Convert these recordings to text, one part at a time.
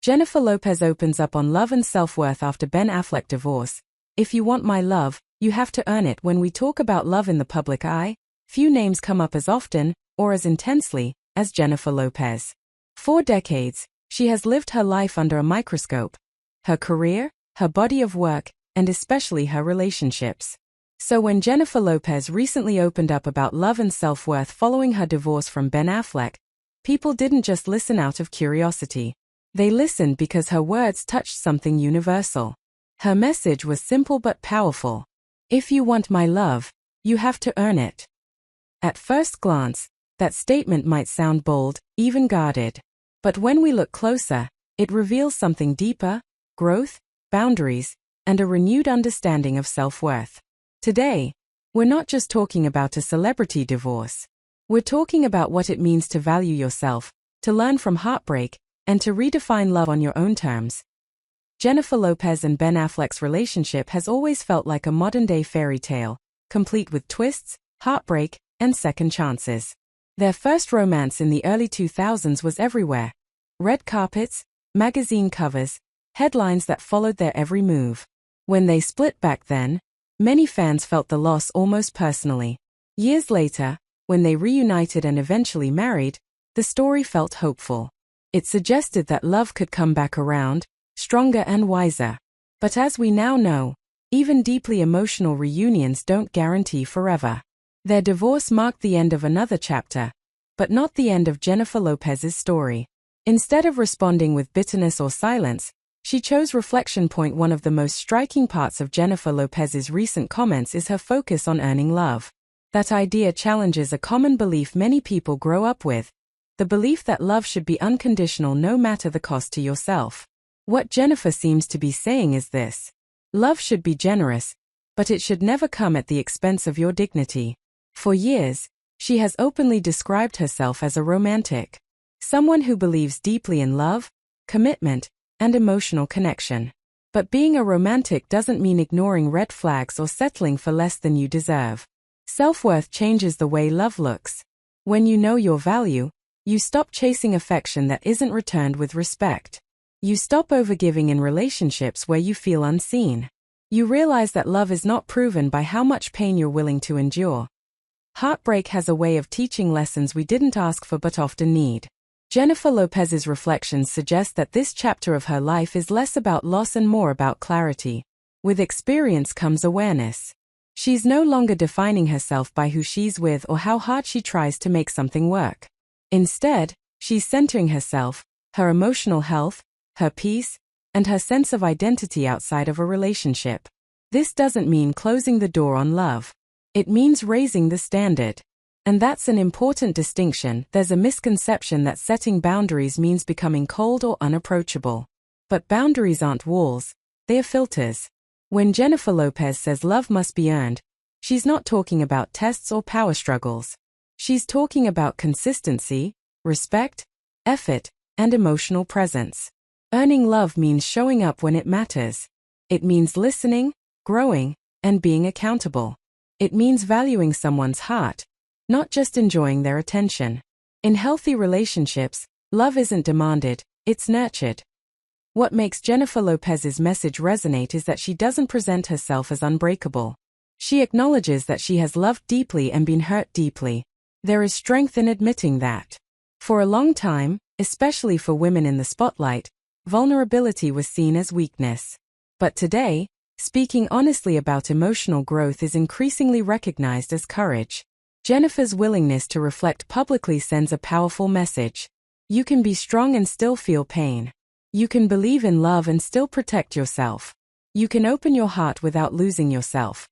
Jennifer Lopez opens up on love and self-worth after Ben Affleck divorce. If you want my love, you have to earn it. When we talk about love in the public eye, few names come up as often, or as intensely, as Jennifer Lopez. For decades, she has lived her life under a microscope. Her career, her body of work, and especially her relationships. So when Jennifer Lopez recently opened up about love and self-worth following her divorce from Ben Affleck, people didn't just listen out of curiosity. They listened because her words touched something universal. Her message was simple but powerful. If you want my love, you have to earn it. At first glance, that statement might sound bold, even guarded. But when we look closer, it reveals something deeper: growth, boundaries, and a renewed understanding of self-worth. Today, we're not just talking about a celebrity divorce. We're talking about what it means to value yourself, to learn from heartbreak, and to redefine love on your own terms. Jennifer Lopez and Ben Affleck's relationship has always felt like a modern-day fairy tale, complete with twists, heartbreak, and second chances. Their first romance in the early 2000s was everywhere. Red carpets, magazine covers, headlines that followed their every move. When they split back then, many fans felt the loss almost personally. Years later, when they reunited and eventually married, the story felt hopeful. It suggested that love could come back around, stronger and wiser. But as we now know, even deeply emotional reunions don't guarantee forever. Their divorce marked the end of another chapter, but not the end of Jennifer Lopez's story. Instead of responding with bitterness or silence, she chose reflection. One of the most striking parts of Jennifer Lopez's recent comments is her focus on earning love. That idea challenges a common belief many people grow up with: the belief that love should be unconditional no matter the cost to yourself. What Jennifer seems to be saying is this: love should be generous, but it should never come at the expense of your dignity. For years, she has openly described herself as a romantic. Someone who believes deeply in love, commitment, and emotional connection. But being a romantic doesn't mean ignoring red flags or settling for less than you deserve. Self-worth changes the way love looks. When you know your value, you stop chasing affection that isn't returned with respect. You stop overgiving in relationships where you feel unseen. You realize that love is not proven by how much pain you're willing to endure. Heartbreak has a way of teaching lessons we didn't ask for but often need. Jennifer Lopez's reflections suggest that this chapter of her life is less about loss and more about clarity. With experience comes awareness. She's no longer defining herself by who she's with or how hard she tries to make something work. Instead, she's centering herself, her emotional health, her peace, and her sense of identity outside of a relationship. This doesn't mean closing the door on love. It means raising the standard. And that's an important distinction. There's a misconception that setting boundaries means becoming cold or unapproachable. But boundaries aren't walls, they're filters. When Jennifer Lopez says love must be earned, she's not talking about tests or power struggles. She's talking about consistency, respect, effort, and emotional presence. Earning love means showing up when it matters. It means listening, growing, and being accountable. It means valuing someone's heart, not just enjoying their attention. In healthy relationships, love isn't demanded, it's nurtured. What makes Jennifer Lopez's message resonate is that she doesn't present herself as unbreakable. She acknowledges that she has loved deeply and been hurt deeply. There is strength in admitting that. For a long time, especially for women in the spotlight, vulnerability was seen as weakness. But today, speaking honestly about emotional growth is increasingly recognized as courage. Jennifer's willingness to reflect publicly sends a powerful message. You can be strong and still feel pain. You can believe in love and still protect yourself. You can open your heart without losing yourself.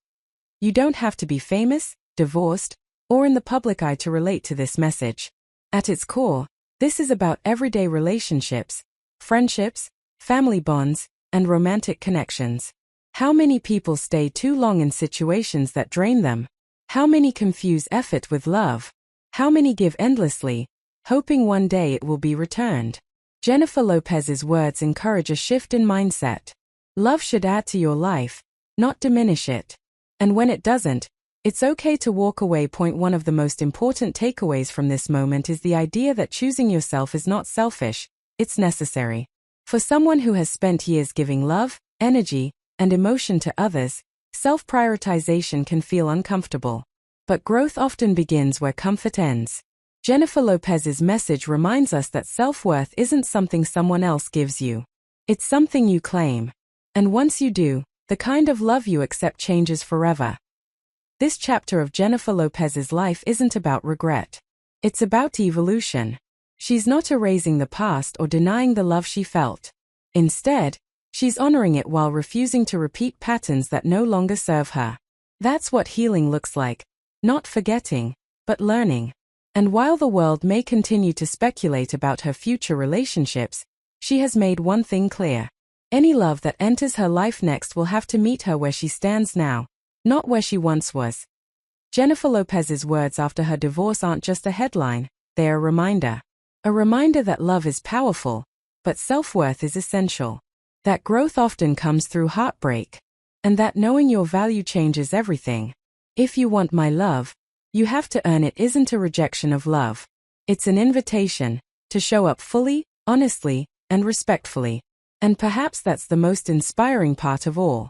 You don't have to be famous, divorced, or in the public eye to relate to this message. At its core, this is about everyday relationships, friendships, family bonds, and romantic connections. How many people stay too long in situations that drain them? How many confuse effort with love? How many give endlessly, hoping one day it will be returned? Jennifer Lopez's words encourage a shift in mindset. Love should add to your life, not diminish it. And when it doesn't, it's okay to walk away. One of the most important takeaways from this moment is the idea that choosing yourself is not selfish, it's necessary. For someone who has spent years giving love, energy, and emotion to others, self-prioritization can feel uncomfortable. But growth often begins where comfort ends. Jennifer Lopez's message reminds us that self-worth isn't something someone else gives you. It's something you claim. And once you do, the kind of love you accept changes forever. This chapter of Jennifer Lopez's life isn't about regret. It's about evolution. She's not erasing the past or denying the love she felt. Instead, she's honoring it while refusing to repeat patterns that no longer serve her. That's what healing looks like. Not forgetting, but learning. And while the world may continue to speculate about her future relationships, she has made one thing clear. Any love that enters her life next will have to meet her where she stands now, not where she once was. Jennifer Lopez's words after her divorce aren't just a headline, they're a reminder. A reminder that love is powerful, but self-worth is essential. That growth often comes through heartbreak. And that knowing your value changes everything. If you want my love, you have to earn it isn't a rejection of love. It's an invitation to show up fully, honestly, and respectfully. And perhaps that's the most inspiring part of all.